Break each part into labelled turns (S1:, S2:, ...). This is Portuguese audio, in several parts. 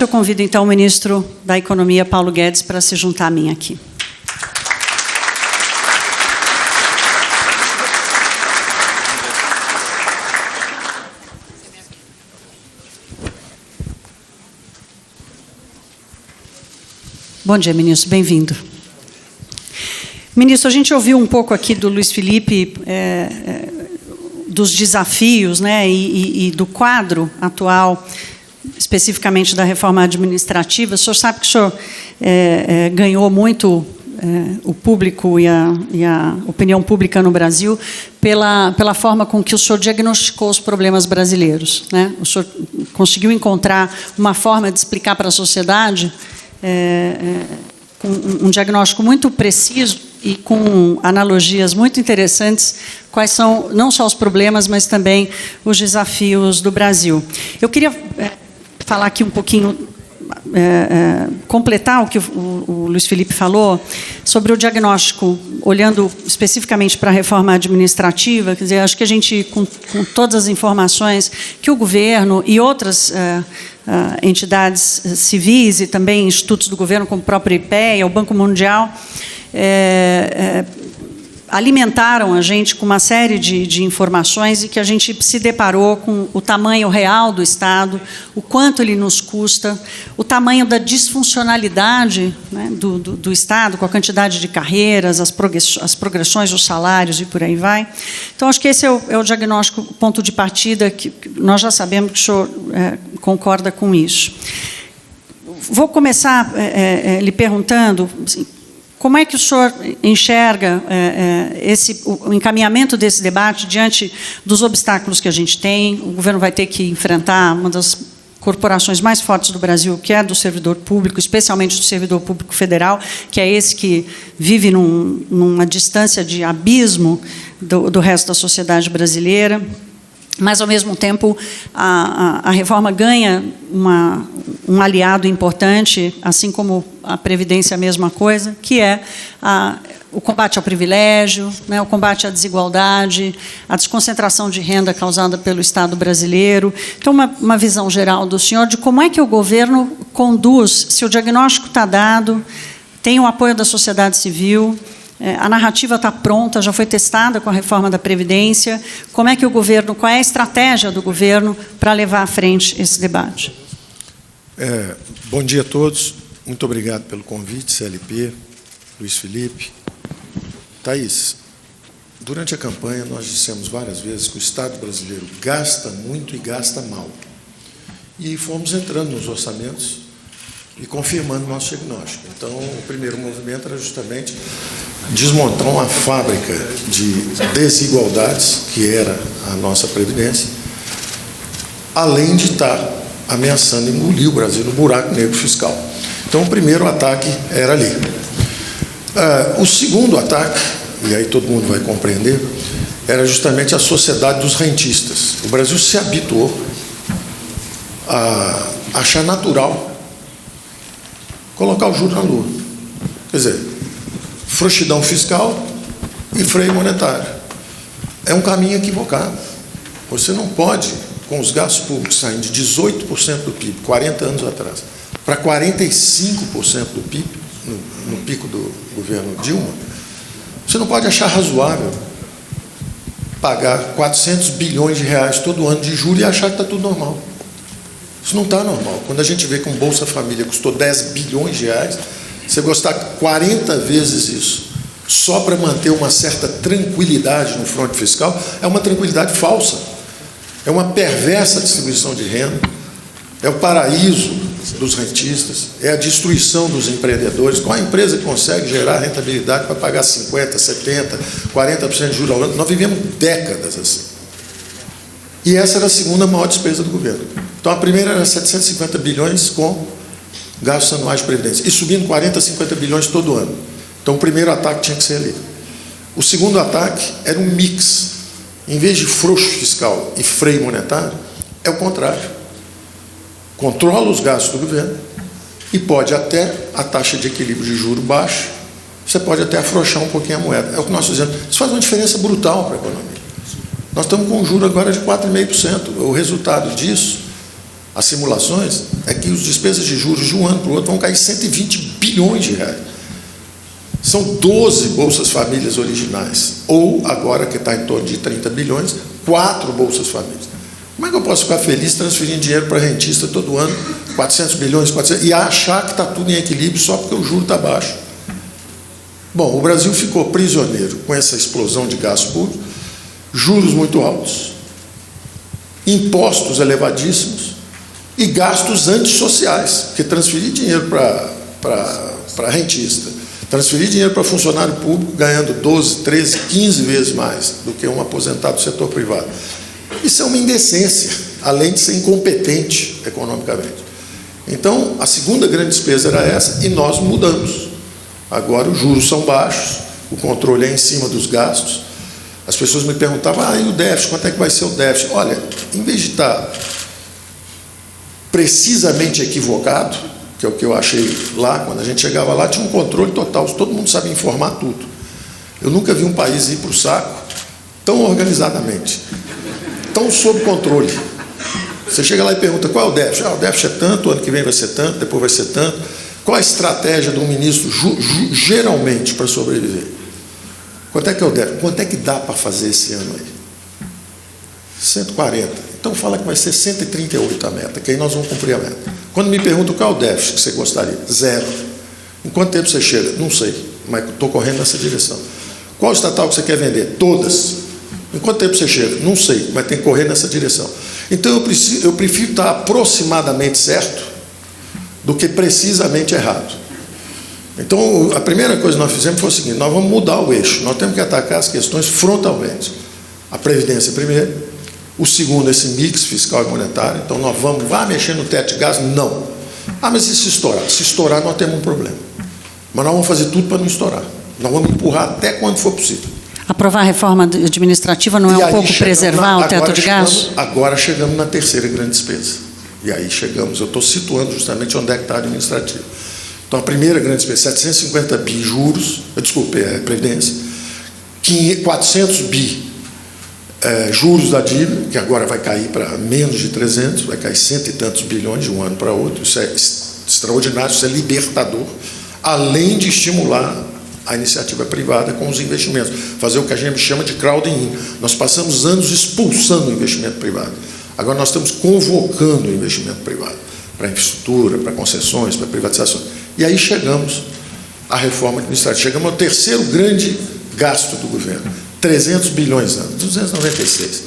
S1: Eu convido, então, o ministro da Economia, Paulo Guedes, para se juntar a mim aqui. Bom dia, ministro. Bem-vindo. Ministro, a gente ouviu um pouco aqui do Luiz Felipe dos desafios, né, e do quadro atual, especificamente da reforma administrativa. O senhor sabe que o senhor ganhou muito o público e a opinião pública no Brasil pela forma com que o senhor diagnosticou os problemas brasileiros, né? O senhor conseguiu encontrar uma forma de explicar para a sociedade, com um diagnóstico muito preciso e com analogias muito interessantes, quais são não só os problemas, mas também os desafios do Brasil. Eu queria falar aqui um pouquinho, completar o que o Luiz Felipe falou sobre o diagnóstico, olhando especificamente para a reforma administrativa. Quer dizer, acho que a gente, com todas as informações que o governo e outras entidades civis e também institutos do governo, como o próprio IPEA, o Banco Mundial, alimentaram a gente com uma série de informações e que a gente se deparou com o tamanho real do Estado, o quanto ele nos custa, o tamanho da disfuncionalidade, né, do Estado, com a quantidade de carreiras, as progressões dos salários e por aí vai. Então, acho que esse é o diagnóstico, o ponto de partida, que nós já sabemos que o senhor concorda com isso. Vou começar lhe perguntando, assim, como é que o senhor enxerga o encaminhamento desse debate diante dos obstáculos que a gente tem? O governo vai ter que enfrentar uma das corporações mais fortes do Brasil, que é a do servidor público, especialmente do servidor público federal, que é esse que vive numa distância de abismo do resto da sociedade brasileira. Mas, ao mesmo tempo, a reforma ganha um aliado importante, assim como a Previdência, a mesma coisa, que é o combate ao privilégio, né, o combate à desigualdade, a desconcentração de renda causada pelo Estado brasileiro. Então, uma visão geral do senhor de como é que o governo conduz, se o diagnóstico está dado, tem o apoio da sociedade civil, a narrativa está pronta, já foi testada com a reforma da Previdência. Como é que o governo, qual é a estratégia do governo para levar à frente esse debate?
S2: Bom dia a todos. Muito obrigado pelo convite, CLP, Luiz Felipe. Thaís, durante a campanha nós dissemos várias vezes que o Estado brasileiro gasta muito e gasta mal. E fomos entrando nos orçamentos e confirmando o nosso diagnóstico. Então, o primeiro movimento era justamente desmontar uma fábrica de desigualdades, que era a nossa Previdência, além de estar ameaçando engolir o Brasil no buraco negro fiscal. Então, o primeiro ataque era ali. O segundo ataque, e aí todo mundo vai compreender, era justamente a sociedade dos rentistas. O Brasil se habituou a achar natural colocar o juro na lua. Quer dizer, frouxidão fiscal e freio monetário. É um caminho equivocado. Você não pode, com os gastos públicos saindo de 18% do PIB, 40 anos atrás, para 45% do PIB, no pico do governo Dilma, você não pode achar razoável pagar 400 bilhões de reais todo ano de juros e achar que está tudo normal. Isso não está normal. Quando a gente vê que um Bolsa Família custou 10 bilhões de reais, você gastar 40 vezes isso só para manter uma certa tranquilidade no fronte fiscal, é uma tranquilidade falsa. É uma perversa distribuição de renda, é o paraíso dos rentistas, é a destruição dos empreendedores. Qual a empresa que consegue gerar rentabilidade para pagar 50%, 70%, 40% de juros ao ano? Nós vivemos décadas assim. E essa era a segunda maior despesa do governo. Então, a primeira era 750 bilhões com gastos anuais de previdência, e subindo 40, 50 bilhões todo ano. Então, o primeiro ataque tinha que ser ali. O segundo ataque era um mix. Em vez de frouxo fiscal e freio monetário, é o contrário. Controla os gastos do governo e pode até, a taxa de equilíbrio de juro baixa, você pode até afrouxar um pouquinho a moeda. É o que nós fizemos. Isso faz uma diferença brutal para a economia. Nós estamos com um juro agora de 4,5%. O resultado disso, As simulações é que as despesas de juros de um ano para o outro vão cair 120 bilhões de reais. São 12 Bolsas Famílias originais, ou agora que está em torno de 30 bilhões, 4 Bolsas Famílias. Como é que eu posso ficar feliz transferindo dinheiro para rentista todo ano, 400 bilhões, 400, e achar que está tudo em equilíbrio só porque o juro está baixo? Bom, o Brasil ficou prisioneiro com essa explosão de gasto público, juros muito altos, impostos elevadíssimos e gastos antissociais, porque transferir dinheiro para rentista, transferir dinheiro para funcionário público ganhando 12, 13, 15 vezes mais do que um aposentado do setor privado. Isso é uma indecência, além de ser incompetente economicamente. Então, a segunda grande despesa era essa, e nós mudamos. Agora os juros são baixos, o controle é em cima dos gastos. As pessoas me perguntavam, e o déficit, quanto é que vai ser o déficit? Olha, em vez de estar precisamente equivocado, que é o que eu achei lá, quando a gente chegava lá, tinha um controle total, todo mundo sabia informar tudo. Eu nunca vi um país ir para o saco tão organizadamente, tão sob controle. Você chega lá e pergunta, qual é o déficit? O déficit é tanto, o ano que vem vai ser tanto, depois vai ser tanto. Qual a estratégia de um ministro, geralmente, para sobreviver? Quanto é que é o déficit? Quanto é que dá para fazer esse ano aí? 140. Então fala que vai ser 138 a meta, que aí nós vamos cumprir a meta. Quando me perguntam qual é o déficit que você gostaria? 0. Em quanto tempo você chega? Não sei, mas estou correndo nessa direção. Qual estatal que você quer vender? Todas. Em quanto tempo você chega? Não sei, mas tem que correr nessa direção. Então eu prefiro estar aproximadamente certo do que precisamente errado. Então a primeira coisa que nós fizemos foi o seguinte: nós vamos mudar o eixo, nós temos que atacar as questões frontalmente. A Previdência primeiro, o segundo, esse mix fiscal e monetário. Então nós vamos mexer no teto de gastos? Não. Mas e se estourar? Se estourar, nós temos um problema. Mas nós vamos fazer tudo para não estourar. Nós vamos empurrar até quando for possível.
S1: Aprovar a reforma administrativa não é um pouco preservar o teto de gastos?
S2: Agora chegamos na terceira grande despesa. E aí chegamos, eu estou situando justamente onde é que está a administrativa. Então, a primeira grande despesa, 750 bi juros, Previdência, 400 bi juros da dívida, que agora vai cair para menos de 300, vai cair 100 e tantos bilhões de um ano para outro. Isso é extraordinário, isso é libertador, além de estimular a iniciativa privada com os investimentos, fazer o que a gente chama de crowding in. Nós passamos anos expulsando o investimento privado. Agora nós estamos convocando o investimento privado para infraestrutura, para concessões, para privatização. E aí chegamos à reforma administrativa. Chegamos ao terceiro grande gasto do governo, 300 bilhões ano, 296.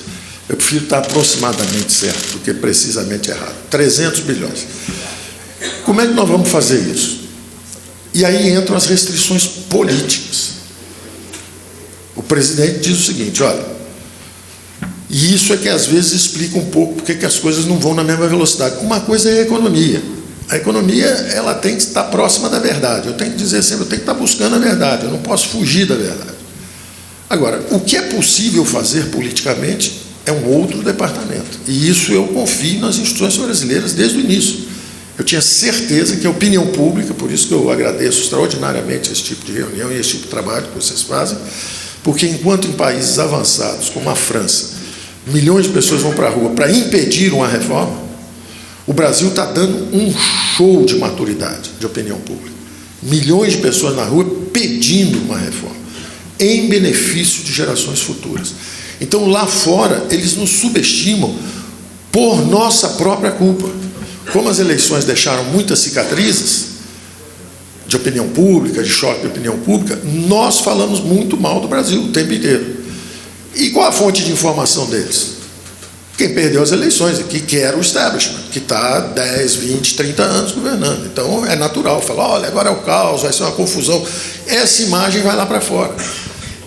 S2: Eu prefiro estar aproximadamente certo do que precisamente errado. 300 bilhões. Como é que nós vamos fazer isso? E aí entram as restrições políticas. O presidente diz o seguinte, olha, e isso é que às vezes explica um pouco porque que as coisas não vão na mesma velocidade. Uma coisa é a economia. A economia, ela tem que estar próxima da verdade. Eu tenho que dizer sempre, eu tenho que estar buscando a verdade, eu não posso fugir da verdade. Agora, o que é possível fazer politicamente é um outro departamento. E isso eu confio nas instituições brasileiras desde o início. Eu tinha certeza que a opinião pública, por isso que eu agradeço extraordinariamente esse tipo de reunião e esse tipo de trabalho que vocês fazem, porque enquanto em países avançados, como a França, milhões de pessoas vão para a rua para impedir uma reforma, o Brasil está dando um show de maturidade de opinião pública. Milhões de pessoas na rua pedindo uma reforma, em benefício de gerações futuras. Então, lá fora, eles nos subestimam por nossa própria culpa. Como as eleições deixaram muitas cicatrizes de opinião pública, de choque de opinião pública, nós falamos muito mal do Brasil o tempo inteiro. E qual a fonte de informação deles? Quem perdeu as eleições, que era o establishment, que está há 10, 20, 30 anos governando. Então, é natural falar, olha, agora é o caos, vai ser uma confusão. Essa imagem vai lá para fora.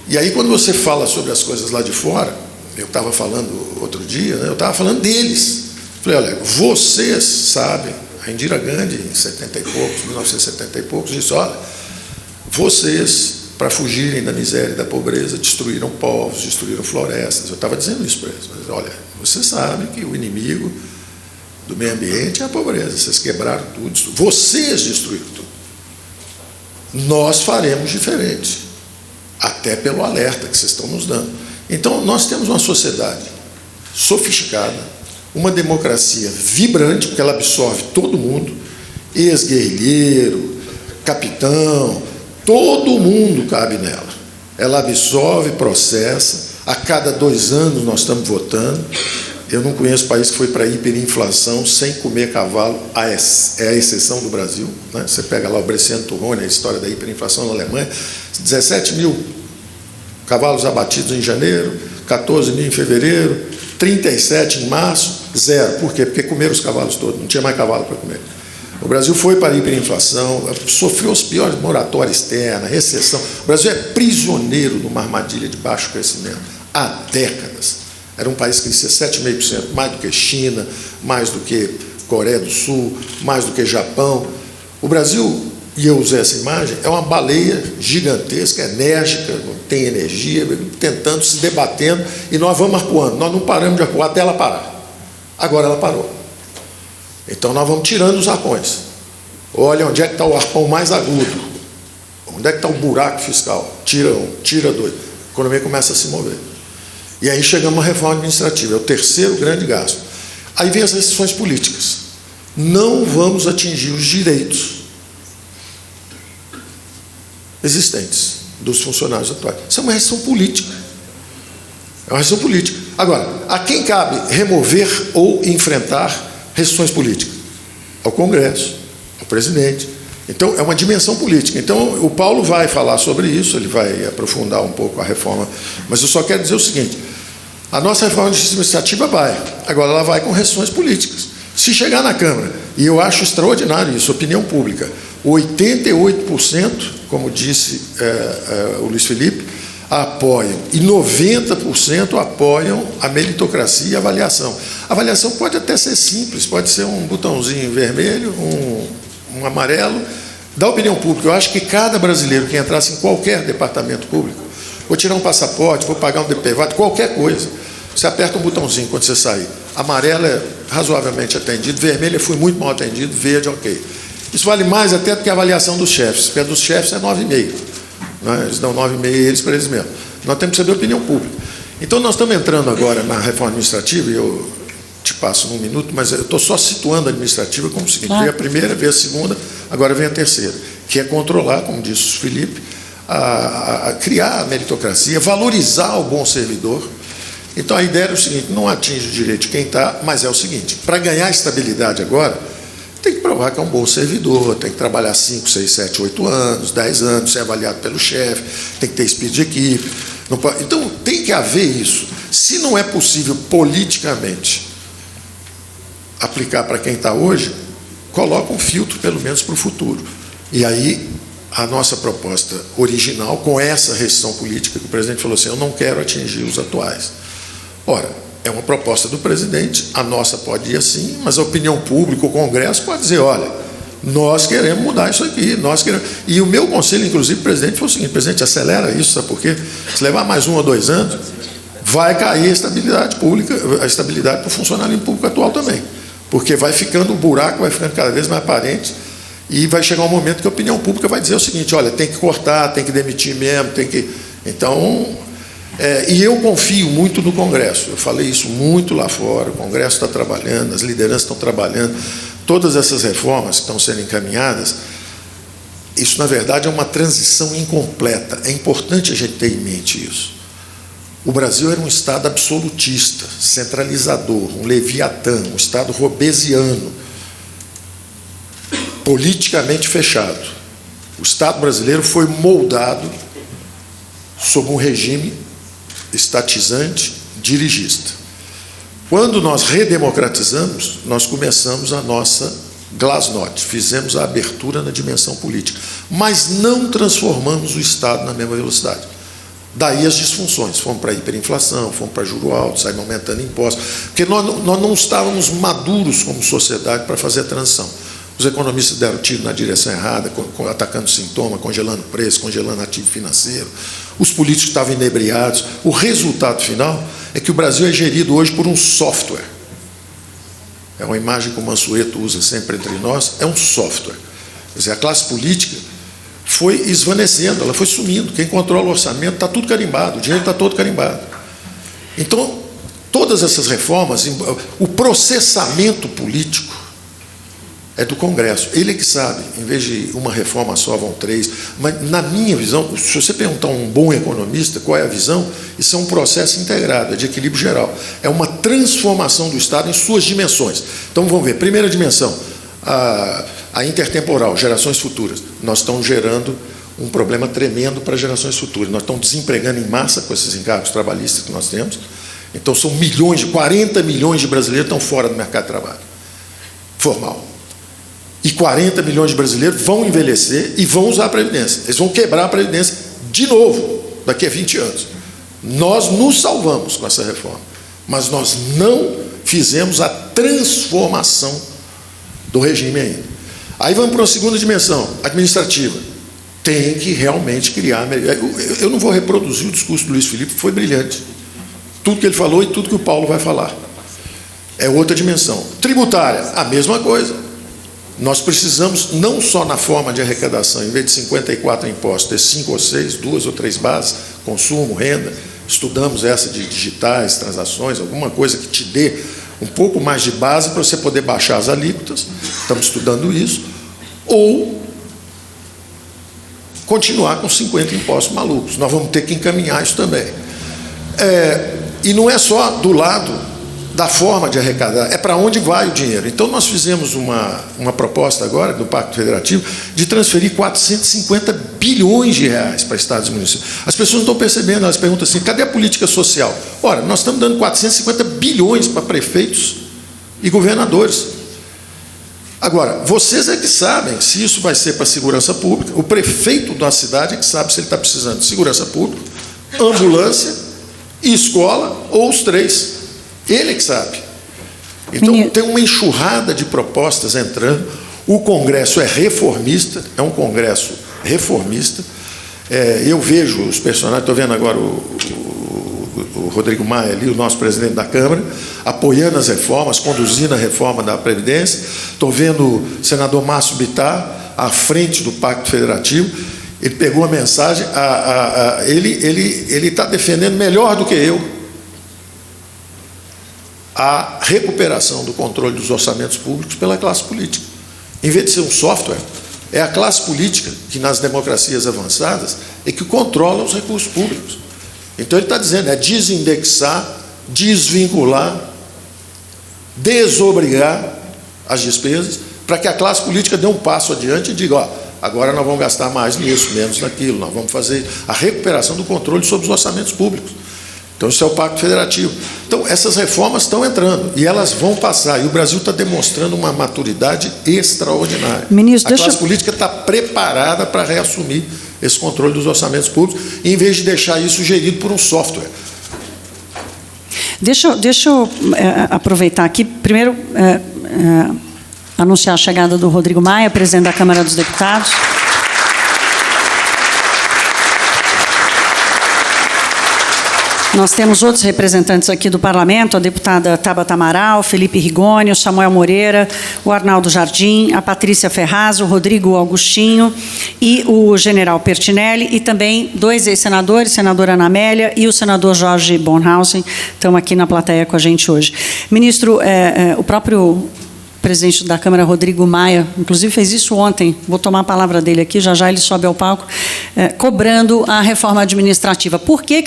S2: E aí, quando você fala sobre as coisas lá de fora, eu estava falando outro dia, né, eu estava falando deles. Falei, olha, vocês sabem, a Indira Gandhi, em 70 e poucos, 1970 e poucos, disse, olha, vocês, para fugirem da miséria e da pobreza, destruíram povos, destruíram florestas. Eu estava dizendo isso para eles. Mas, olha, vocês sabem que o inimigo do meio ambiente é a pobreza. Vocês quebraram tudo, vocês destruíram tudo. Nós faremos diferente, até pelo alerta que vocês estão nos dando. Então, nós temos uma sociedade sofisticada, uma democracia vibrante, porque ela absorve todo mundo, ex-guerrilheiro, capitão, todo mundo cabe nela. Ela absorve, processa, a cada 2 anos nós estamos votando. Eu não conheço país que foi para hiperinflação sem comer cavalo, é a exceção do Brasil, né? Você pega lá o Bresciano Turrone, a história da hiperinflação na Alemanha, 17 mil cavalos abatidos em janeiro, 14 mil em fevereiro, 37 em março, 0. Por quê? Porque comeram os cavalos todos, não tinha mais cavalo para comer. O Brasil foi para a hiperinflação, sofreu os piores moratória externa, recessão. O Brasil é prisioneiro de uma armadilha de baixo crescimento há décadas. Era um país que crescia 7,5%, mais do que China, mais do que Coreia do Sul, mais do que Japão. O Brasil, e eu usei essa imagem, é uma baleia gigantesca, enérgica, tem energia, tentando, se debatendo, e nós vamos arpoando. Nós não paramos de arpoar até ela parar. Agora ela parou. Então nós vamos tirando os arpões. Olha onde é que está o arpão mais agudo. Onde é que está o buraco fiscal? Tira um, tira 2. A economia começa a se mover. E aí chegamos à reforma administrativa, é o terceiro grande gasto. Aí vem as restrições políticas. Não vamos atingir os direitos existentes dos funcionários atuais. Isso é uma restrição política. É uma restrição política. Agora, a quem cabe remover ou enfrentar restrições políticas? Ao Congresso, ao presidente. Então, é uma dimensão política. Então, o Paulo vai falar sobre isso, ele vai aprofundar um pouco a reforma, mas eu só quero dizer o seguinte: a nossa reforma de justiça administrativa vai, agora ela vai com restrições políticas. Se chegar na Câmara, e eu acho extraordinário isso, opinião pública, 88%, como disse o Luiz Felipe, apoiam, e 90% apoiam a meritocracia e a avaliação. A avaliação pode até ser simples, pode ser um botãozinho vermelho, um amarelo, da opinião pública. Eu acho que cada brasileiro que entrasse em qualquer departamento público, vou tirar um passaporte, vou pagar um DPVAT, qualquer coisa, você aperta um botãozinho quando você sair. Amarelo é razoavelmente atendido, vermelho é fui muito mal atendido, verde ok. Isso vale mais até do que a avaliação dos chefes, porque a dos chefes é 9,5. Né? Eles dão 9,5 eles para eles mesmos. Nós temos que saber a opinião pública. Então nós estamos entrando agora na reforma administrativa, e eu te passo num minuto, mas eu estou só situando a administrativa como o seguinte: veio a primeira, veio a segunda, agora vem a terceira, que é controlar, como disse o Felipe, a criar a meritocracia, valorizar o bom servidor. Então a ideia era o seguinte: não atinge o direito de quem está, mas é o seguinte: para ganhar estabilidade agora, tem que provar que é um bom servidor, tem que trabalhar 5, 6, 7, 8 anos, 10 anos, ser avaliado pelo chefe, tem que ter espírito de equipe. Não pode, então tem que haver isso. Se não é possível politicamente aplicar para quem está hoje, coloca um filtro pelo menos para o futuro. E aí a nossa proposta original, com essa restrição política que o presidente falou assim: eu não quero atingir os atuais. Ora, é uma proposta do presidente, a nossa pode ir assim, mas a opinião pública, o Congresso pode dizer: olha, nós queremos mudar isso aqui, nós queremos. E o meu conselho, inclusive, presidente, foi o seguinte: presidente, acelera isso, sabe por quê? Se levar mais 1 ou 2 anos, vai cair a estabilidade pública, a estabilidade para o funcionalismo público atual também. Porque vai ficando, o buraco vai ficando cada vez mais aparente, e vai chegar um momento que a opinião pública vai dizer o seguinte: olha, tem que cortar, tem que demitir mesmo, tem que. Então, e eu confio muito no Congresso. Eu falei isso muito lá fora, o Congresso está trabalhando, as lideranças estão trabalhando, todas essas reformas que estão sendo encaminhadas. Isso, na verdade, é uma transição incompleta. É importante a gente ter em mente isso. O Brasil era um Estado absolutista, centralizador, um leviatã, um Estado robesiano, politicamente fechado. O Estado brasileiro foi moldado sob um regime estatizante, dirigista. Quando nós redemocratizamos, nós começamos a nossa glasnost, fizemos a abertura na dimensão política, mas não transformamos o Estado na mesma velocidade. Daí as disfunções, fomos para a hiperinflação, fomos para juro alto, saímos aumentando impostos, porque nós não estávamos maduros como sociedade para fazer a transição. Os economistas deram tiro na direção errada, atacando sintoma, congelando preço, congelando ativo financeiro. Os políticos estavam inebriados. O resultado final é que o Brasil é gerido hoje por um software. É uma imagem que o Mansueto usa sempre entre nós, é um software. Quer dizer, a classe política foi esvanecendo, ela foi sumindo. Quem controla o orçamento está tudo carimbado, o dinheiro está todo carimbado. Então, todas essas reformas, o processamento político é do Congresso. Ele é que sabe, em vez de uma reforma só, vão 3. Mas, na minha visão, se você perguntar a um bom economista qual é a visão, isso é um processo integrado, é de equilíbrio geral. É uma transformação do Estado em suas dimensões. Então, vamos ver. Primeira dimensão, a intertemporal, gerações futuras. Nós estamos gerando um problema tremendo para gerações futuras. Nós estamos desempregando em massa com esses encargos trabalhistas que nós temos. Então, são 40 milhões de brasileiros que estão fora do mercado de trabalho formal. E 40 milhões de brasileiros vão envelhecer e vão usar a Previdência. Eles vão quebrar a Previdência de novo, daqui a 20 anos. Nós nos salvamos com essa reforma, mas nós não fizemos a transformação do regime ainda. Aí vamos para uma segunda dimensão, administrativa. Tem que realmente criar... Eu não vou reproduzir o discurso do Luiz Felipe, que foi brilhante. Tudo que ele falou e tudo que o Paulo vai falar. É outra dimensão. Tributária, a mesma coisa. Nós precisamos, não só na forma de arrecadação, em vez de 54 impostos, ter 5 ou 6, 2 ou 3 bases, consumo, renda, estudamos essa de digitais, transações, alguma coisa que te dê um pouco mais de base para você poder baixar as alíquotas, estamos estudando isso, ou continuar com 50 impostos malucos. Nós vamos ter que encaminhar isso também. E não é só do lado da forma de arrecadar, é para onde vai o dinheiro. Então, nós fizemos uma proposta agora, do Pacto Federativo, de transferir 450 bilhões de reais para estados e municípios. As pessoas não estão percebendo, elas perguntam assim, cadê a política social? Ora, nós estamos dando 450 bilhões para prefeitos e governadores. Agora, vocês é que sabem se isso vai ser para a segurança pública. O prefeito da cidade é que sabe se ele está precisando de segurança pública, ambulância e escola, ou os 3. Ele é que sabe. Então, tem uma enxurrada de propostas entrando. O Congresso é reformista, é um Congresso reformista. Eu vejo os personagens, estou vendo agora o Rodrigo Maia ali, o nosso presidente da Câmara, apoiando as reformas, conduzindo a reforma da Previdência. Estou vendo o senador Márcio Bittar à frente do Pacto Federativo. Ele pegou a mensagem, ele está defendendo melhor do que eu a recuperação do controle dos orçamentos públicos pela classe política. Em vez de ser um software, é a classe política que, nas democracias avançadas, é que controla os recursos públicos. Então, ele está dizendo, é desindexar, desvincular, desobrigar as despesas, para que a classe política dê um passo adiante e diga, agora nós vamos gastar mais nisso, menos naquilo, nós vamos fazer a recuperação do controle sobre os orçamentos públicos. Então, isso é o Pacto Federativo. Então, essas reformas estão entrando e elas vão passar. E o Brasil está demonstrando uma maturidade extraordinária.
S1: Ministro,
S2: a classe política está preparada para reassumir esse controle dos orçamentos públicos, em vez de deixar isso gerido por um software.
S1: Deixa eu aproveitar aqui, primeiro, anunciar a chegada do Rodrigo Maia, presidente da Câmara dos Deputados. Nós temos outros representantes aqui do Parlamento, a deputada Tabata Amaral, Felipe Rigoni, o Samuel Moreira, o Arnaldo Jardim, a Patrícia Ferraz, o Rodrigo Augustinho e o general Pertinelli, e também 2 ex-senadores, senadora Ana Amélia e o senador Jorge Bornhausen, estão aqui na plateia com a gente hoje. Ministro, o próprio presidente da Câmara, Rodrigo Maia, inclusive fez isso ontem, vou tomar a palavra dele aqui, já já ele sobe ao palco, cobrando a reforma administrativa. Por que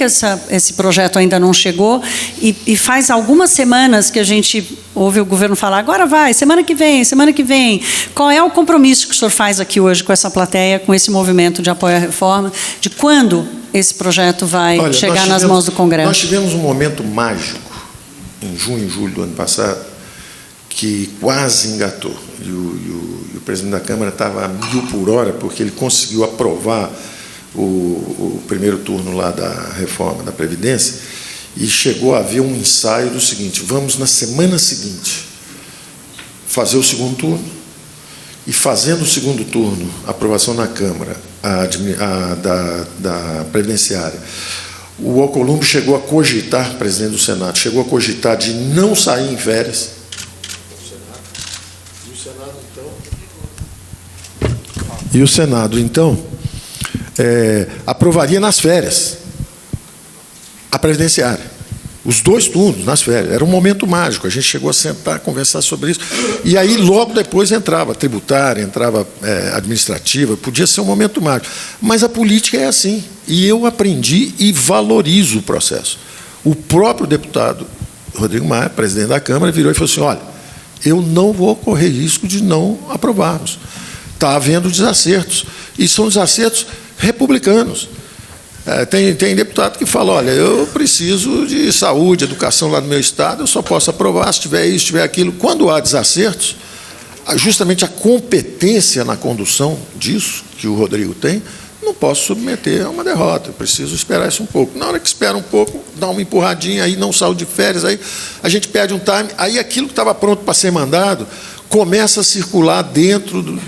S1: esse projeto ainda não chegou? E faz algumas semanas que a gente ouve o governo falar, agora vai, semana que vem. Qual é o compromisso que o senhor faz aqui hoje com essa plateia, com esse movimento de apoio à reforma, de quando esse projeto vai chegar nas mãos do Congresso?
S2: Nós tivemos um momento mágico, em junho e julho do ano passado, que quase engatou. E o presidente da Câmara estava a 1000 por hora, porque ele conseguiu aprovar o primeiro turno lá da reforma da Previdência, e chegou a haver um ensaio do seguinte, vamos, na semana seguinte, fazer o segundo turno, e fazendo o segundo turno, a aprovação na Câmara da Previdenciária, o Alcolumbre chegou a cogitar, presidente do Senado, chegou a cogitar de não sair em férias. E o Senado, então, aprovaria nas férias a Previdenciária. Os 2 turnos, nas férias. Era um momento mágico. A gente chegou a sentar, conversar sobre isso. E aí, logo depois, entrava tributária, entrava administrativa. Podia ser um momento mágico. Mas a política é assim. E eu aprendi e valorizo o processo. O próprio deputado Rodrigo Maia, presidente da Câmara, virou e falou assim, olha, eu não vou correr risco de não aprovarmos. Está havendo desacertos. E são desacertos republicanos. Tem deputado que fala, olha, eu preciso de saúde, educação lá no meu estado, eu só posso aprovar se tiver isso, se tiver aquilo. Quando há desacertos, justamente a competência na condução disso, que o Rodrigo tem, não posso submeter a uma derrota, eu preciso esperar isso um pouco. Na hora que espera um pouco, dá uma empurradinha, aí não saiu de férias, aí a gente perde um time, aí aquilo que estava pronto para ser mandado, começa a circular dentro,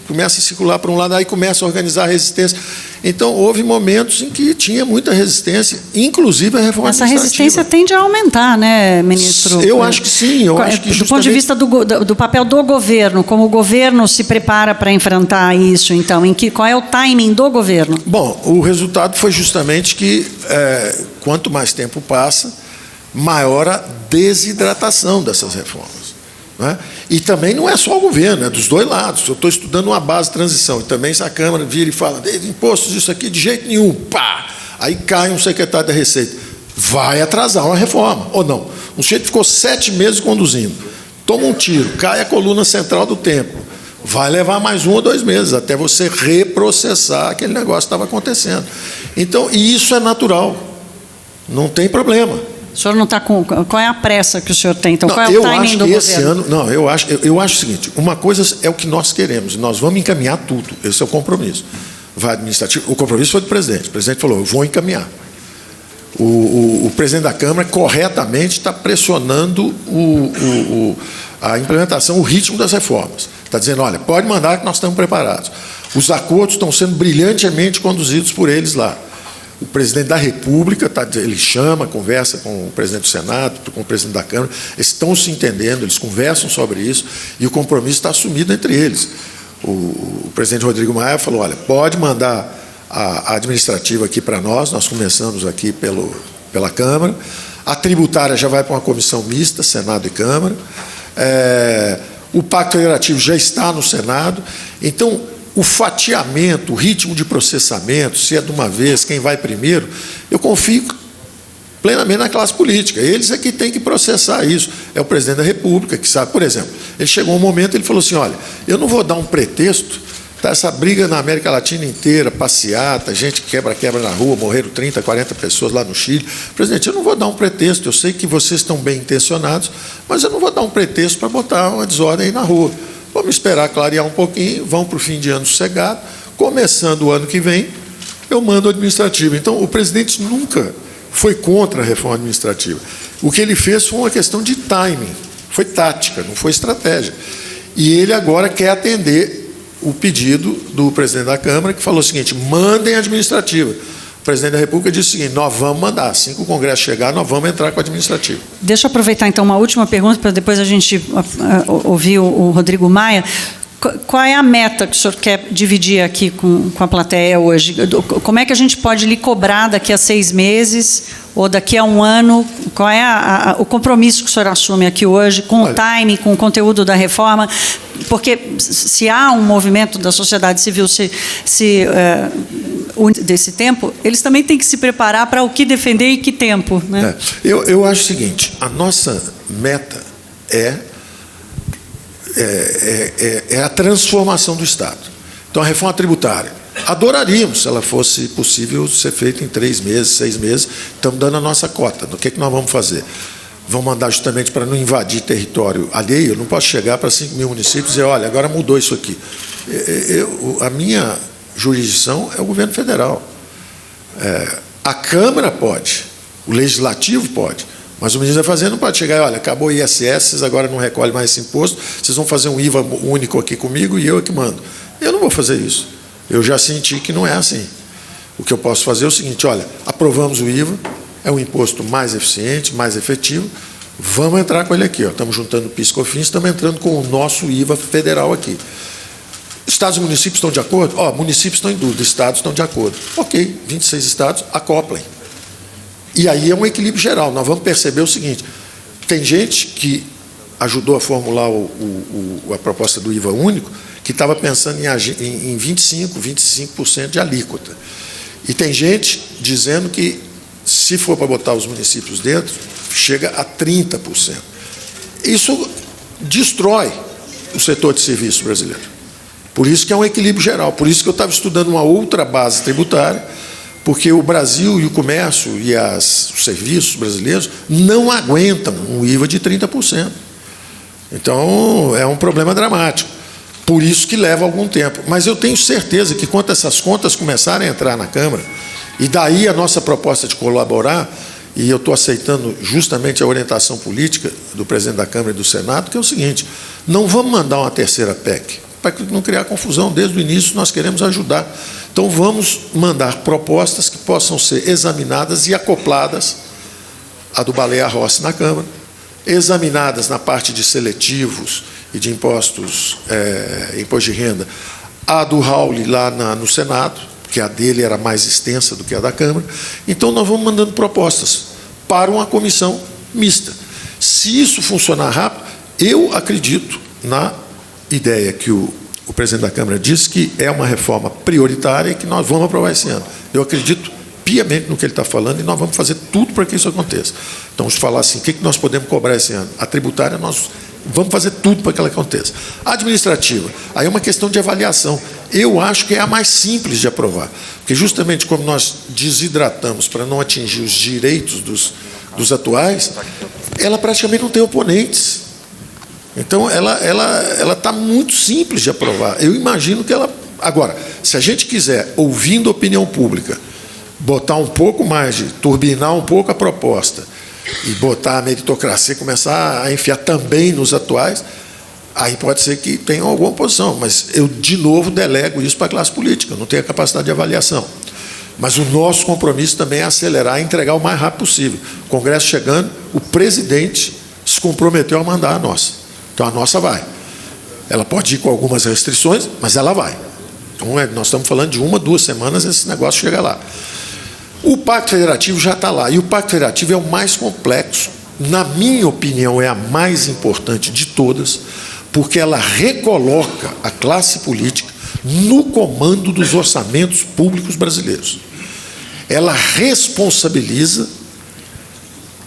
S2: começa a circular para um lado, aí começa a organizar a resistência. Então, houve momentos em que tinha muita resistência, inclusive a reforma
S1: Essa
S2: administrativa.
S1: resistência tende a aumentar, né, ministro?
S2: Eu acho que sim. Eu acho que
S1: do ponto de vista do papel do governo, como o governo se prepara para enfrentar isso, então, qual é o timing do governo? Bom,
S2: o resultado foi justamente que, quanto mais tempo passa, maior a desidratação dessas reformas. Né? E também não é só o governo, é dos 2 lados. Eu estou estudando uma base de transição, e também se a Câmara vira e fala, impostos isso aqui de jeito nenhum, pá! Aí cai um secretário da Receita. Vai atrasar uma reforma, ou não? Um sujeito ficou 7 meses conduzindo, toma um tiro, cai a coluna central do templo. Vai levar mais 1 ou 2 meses, até você reprocessar aquele negócio que estava acontecendo. Então, e isso é natural, não tem problema.
S1: O senhor não está com... Qual é a pressa que o senhor tem? Então,
S2: não,
S1: qual é o timing do governo?
S2: Eu acho o seguinte, uma coisa é o que nós queremos, nós vamos encaminhar tudo, esse é o compromisso. Vai administrativo, o compromisso foi do presidente, o presidente falou, eu vou encaminhar. O presidente da Câmara, corretamente, está pressionando a implementação, o ritmo das reformas. Está dizendo, olha, pode mandar que nós estamos preparados. Os acordos estão sendo brilhantemente conduzidos por eles lá. O presidente da República, ele chama, conversa com o presidente do Senado, com o presidente da Câmara, eles estão se entendendo, eles conversam sobre isso, e o compromisso está assumido entre eles. O presidente Rodrigo Maia falou, olha, pode mandar a administrativa aqui para nós começamos aqui pela Câmara, a tributária já vai para uma comissão mista, Senado e Câmara, o Pacto Federativo já está no Senado, então, o fatiamento, o ritmo de processamento, se é de uma vez, quem vai primeiro, eu confio plenamente na classe política. Eles é que têm que processar isso. É o presidente da República que sabe. Por exemplo, ele chegou um momento, ele falou assim, olha, eu não vou dar um pretexto, tá, essa briga na América Latina inteira, passeata, gente que quebra na rua, morreram 30, 40 pessoas lá no Chile. Presidente, eu não vou dar um pretexto, eu sei que vocês estão bem intencionados, mas eu não vou dar um pretexto para botar uma desordem aí na rua. Vamos esperar clarear um pouquinho, vamos para o fim de ano sossegado, começando o ano que vem, eu mando o administrativo. Então, o presidente nunca foi contra a reforma administrativa. O que ele fez foi uma questão de timing, foi tática, não foi estratégia. E ele agora quer atender o pedido do presidente da Câmara, que falou o seguinte, mandem a administrativa. O presidente da República disse o seguinte, nós vamos mandar, assim que o Congresso chegar, nós vamos entrar com a administrativa.
S1: Deixa eu aproveitar, então, uma última pergunta, para depois a gente ouvir o Rodrigo Maia. Qual é a meta que o senhor quer dividir aqui com a plateia hoje? Como é que a gente pode lhe cobrar daqui a 6 meses ou daqui a 1 ano? Qual é o compromisso que o senhor assume aqui hoje com o timing, com o conteúdo da reforma? Porque se há um movimento da sociedade civil desse tempo, eles também têm que se preparar para o que defender e que tempo, né?
S2: Eu acho o seguinte, a nossa meta é a transformação do Estado. Então, a reforma tributária, adoraríamos se ela fosse possível ser feita em 3 meses, 6 meses, estamos dando a nossa cota. O que nós vamos fazer? Vamos mandar justamente para não invadir território alheio, eu não posso chegar para 5 mil municípios e dizer, olha, agora mudou isso aqui. A minha jurisdição é o governo federal. A Câmara pode, o Legislativo pode, mas o ministro da Fazenda não pode chegar e, olha, acabou o ISS, vocês agora não recolhem mais esse imposto, vocês vão fazer um IVA único aqui comigo e eu é que mando. Eu não vou fazer isso. Eu já senti que não é assim. O que eu posso fazer é o seguinte, olha, aprovamos o IVA, é um imposto mais eficiente, mais efetivo, vamos entrar com ele aqui. Estamos juntando PIS e COFINS, estamos entrando com o nosso IVA federal aqui. Estados e municípios estão de acordo? Municípios estão em dúvida, estados estão de acordo. Ok, 26 estados, acoplem. E aí é um equilíbrio geral. Nós vamos perceber o seguinte: tem gente que ajudou a formular a proposta do IVA único, que estava pensando em 25% de alíquota. E tem gente dizendo que, se for para botar os municípios dentro, chega a 30%. Isso destrói o setor de serviços brasileiro. Por isso que é um equilíbrio geral. Por isso que eu estava estudando uma outra base tributária, porque o Brasil e o comércio e os serviços brasileiros não aguentam um IVA de 30%. Então, é um problema dramático. Por isso que leva algum tempo. Mas eu tenho certeza que, quando essas contas começarem a entrar na Câmara, e daí a nossa proposta de colaborar, e eu estou aceitando justamente a orientação política do presidente da Câmara e do Senado, que é o seguinte: não vamos mandar uma terceira PEC, para não criar confusão. Desde o início nós queremos ajudar. Então vamos mandar propostas que possam ser examinadas e acopladas à do Baleia Rossi na Câmara, examinadas na parte de seletivos e de impostos, imposto de renda, a do Raul lá no Senado, que a dele era mais extensa do que a da Câmara. Então nós vamos mandando propostas para uma comissão mista. Se isso funcionar rápido, eu acredito na ideia que o presidente da Câmara disse, que é uma reforma prioritária e que nós vamos aprovar esse ano. Eu acredito piamente no que ele está falando e nós vamos fazer tudo para que isso aconteça. Então, vamos falar assim: o que nós podemos cobrar esse ano? A tributária, nós vamos fazer tudo para que ela aconteça. A administrativa, aí é uma questão de avaliação. Eu acho que é a mais simples de aprovar, porque justamente como nós desidratamos para não atingir os direitos dos atuais, ela praticamente não tem oponentes. Então, ela está muito simples de aprovar. Eu imagino que ela... Agora, se a gente quiser, ouvindo a opinião pública, botar um pouco mais, turbinar um pouco a proposta e botar a meritocracia, começar a enfiar também nos atuais, aí pode ser que tenha alguma oposição. Mas eu, de novo, delego isso para a classe política. Eu não tenho a capacidade de avaliação. Mas o nosso compromisso também é acelerar e entregar o mais rápido possível. O Congresso chegando, o presidente se comprometeu a mandar a nossa. Então, a nossa vai. Ela pode ir com algumas restrições, mas ela vai. Então, nós estamos falando de 1, 2 semanas, esse negócio chega lá. O Pacto Federativo já está lá. E o Pacto Federativo é o mais complexo. Na minha opinião, é a mais importante de todas, porque ela recoloca a classe política no comando dos orçamentos públicos brasileiros. Ela responsabiliza,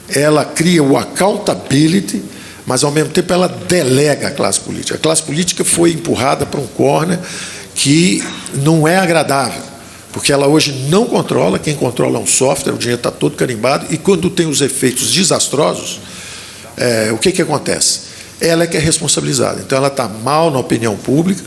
S2: ela cria o accountability, mas, ao mesmo tempo, ela delega a classe política. A classe política foi empurrada para um corner que não é agradável, porque ela hoje não controla. Quem controla é um software, o dinheiro está todo carimbado, e quando tem os efeitos desastrosos, o que acontece? Ela é que é responsabilizada. Então, ela está mal na opinião pública,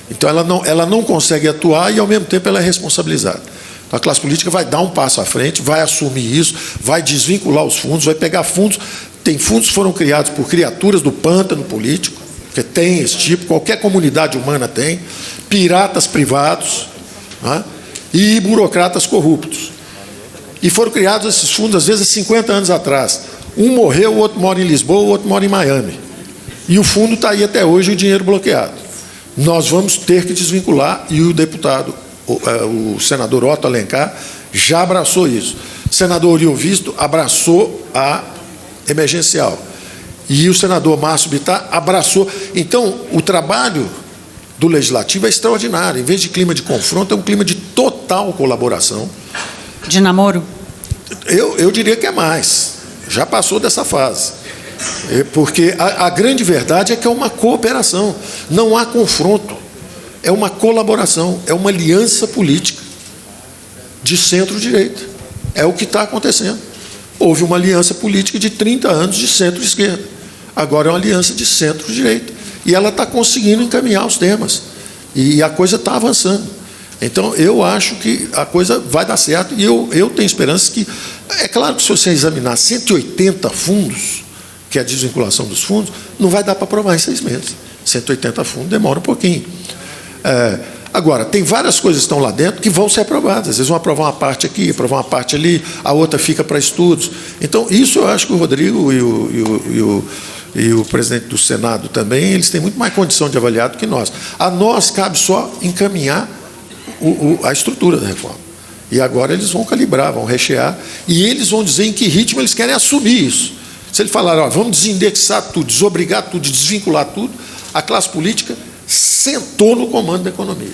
S2: então ela não consegue atuar e, ao mesmo tempo, ela é responsabilizada. Então, a classe política vai dar um passo à frente, vai assumir isso, vai desvincular os fundos, vai pegar fundos. Tem fundos que foram criados por criaturas do pântano político, que tem esse tipo, qualquer comunidade humana tem, piratas privados, né, e burocratas corruptos. E foram criados esses fundos, às vezes, 50 anos atrás. Um morreu, o outro mora em Lisboa, o outro mora em Miami. E o fundo está aí até hoje, o dinheiro bloqueado. Nós vamos ter que desvincular, e o deputado, o senador Otto Alencar, já abraçou isso. O senador Uriel Visto abraçou a emergencial. E o senador Márcio Bittar abraçou. Então, o trabalho do Legislativo é extraordinário. Em vez de clima de confronto, é um clima de total colaboração.
S1: De namoro?
S2: Eu diria que é mais. Já passou dessa fase. Porque a grande verdade é que é uma cooperação. Não há confronto. É uma colaboração. É uma aliança política de centro-direita. É o que está acontecendo. Houve uma aliança política de 30 anos de centro-esquerda. Agora é uma aliança de centro-direita. E ela está conseguindo encaminhar os temas. E a coisa está avançando. Então, eu acho que a coisa vai dar certo. E eu tenho esperança que... É claro que, se você examinar 180 fundos, que é a desvinculação dos fundos, não vai dar para aprovar em 6 meses. 180 fundos demora um pouquinho. Agora, tem várias coisas que estão lá dentro que vão ser aprovadas. Eles vão aprovar uma parte aqui, aprovar uma parte ali, a outra fica para estudos. Então, isso eu acho que o Rodrigo e o presidente do Senado também, eles têm muito mais condição de avaliar do que nós. A nós cabe só encaminhar a estrutura da reforma. E agora eles vão calibrar, vão rechear, e eles vão dizer em que ritmo eles querem assumir isso. Se ele falar, ó, vamos desindexar tudo, desobrigar tudo, desvincular tudo, a classe política sentou no comando da economia.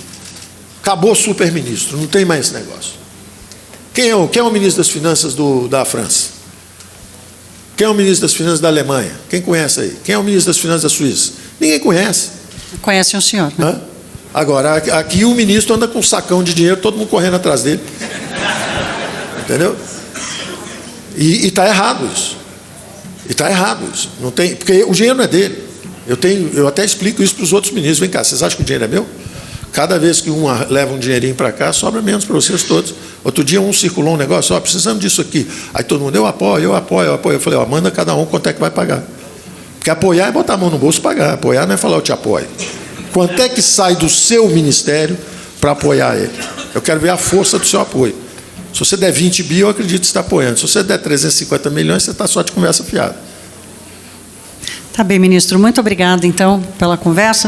S2: Acabou o superministro, não tem mais esse negócio. Quem é o ministro das Finanças da França? Quem é o ministro das Finanças da Alemanha? Quem conhece aí? Quem é o ministro das Finanças da Suíça? Ninguém conhece.
S1: Conhecem o senhor, né?
S2: Hã? Agora, aqui o ministro anda com um sacão de dinheiro, todo mundo correndo atrás dele. Entendeu? E está errado isso. E está errado isso. Não tem, porque o dinheiro não é dele. Eu até explico isso para os outros ministros. Vem cá, vocês acham que o dinheiro é meu? Cada vez que um leva um dinheirinho para cá, sobra menos para vocês todos. Outro dia um circulou um negócio, ó, precisamos disso aqui. Aí todo mundo, eu apoio, eu apoio, eu apoio. Eu falei, ó, manda cada um quanto é que vai pagar. Porque apoiar é botar a mão no bolso e pagar. Apoiar não é falar, eu te apoio. Quanto é que sai do seu ministério para apoiar ele? Eu quero ver a força do seu apoio. Se você der 20 bi, eu acredito que você está apoiando. Se você der 350 milhões, você está só de conversa fiada.
S1: Tá bem, ministro. Muito obrigada, então, pela conversa.